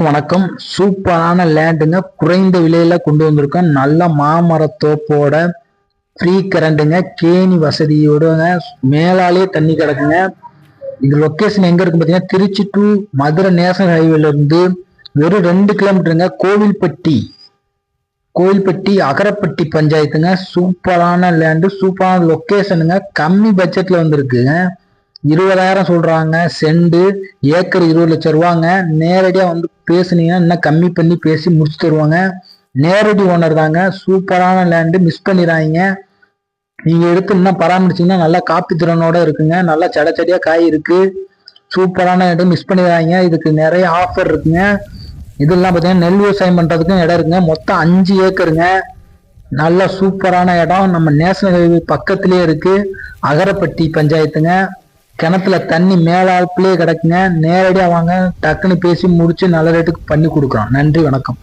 வணக்கம். சூப்பரான லேண்டுங்க, குறைந்த விலையில கொண்டு வந்திருக்கோம். நல்ல மாமரத்தோப்போட ஃப்ரீ கரண்ட்டுங்க, கேணி வசதியோட மேலாலே தண்ணி கிடக்குங்க. இது லொக்கேஷன் எங்க இருக்கு பாத்தீங்கன்னா, திருச்சி டு மதுரை நேஷனல் ஹைவேல இருந்து வெறும் 2 கிலோமீட்டருங்க. கோவில்பட்டி அகரப்பட்டி பஞ்சாயத்துங்க. சூப்பரான லேண்டு, சூப்பரான லொக்கேஷனுங்க. கம்மி பட்ஜெட்ல வந்திருக்குங்க. 20,000 சொல்றாங்க செண்டு, ஏக்கர் 20 லட்சம் ரூபாங்க. நேரடியா வந்து பேசுனீங்கன்னா இன்னும் கம்மி பண்ணி பேசி முடிச்சு தருவாங்க. நேரடி ஓனர் தாங்க. சூப்பரான லேண்டு, மிஸ் பண்ணிடாதீங்க. நீங்க எடுத்து இன்னும் பராமரிச்சீங்கன்னா நல்லா காப்பி திறனோட இருக்குங்க. நல்லா செடியா காய் இருக்கு. சூப்பரான இடம், மிஸ் பண்ணிடாதீங்க. இதுக்கு நிறைய ஆஃபர் இருக்குங்க. இதெல்லாம் பார்த்தீங்கன்னா நெல் விவசாயம் பண்றதுக்கும் இடம் இருக்குங்க. மொத்தம் 5 ஏக்கருங்க. நல்ல சூப்பரான இடம், நம்ம நேஷனல் ஹைவே பக்கத்திலேயே இருக்கு. அகரப்பட்டி பஞ்சாயத்துங்க. கிணத்துல தண்ணி மேலாப்பிலே கிடக்குங்க. நேரடியா வாங்க, டக்குன்னு பேசி முடிச்சு நல்ல ரேட்டுக்கு பண்ணி கொடுக்குறோம். நன்றி, வணக்கம்.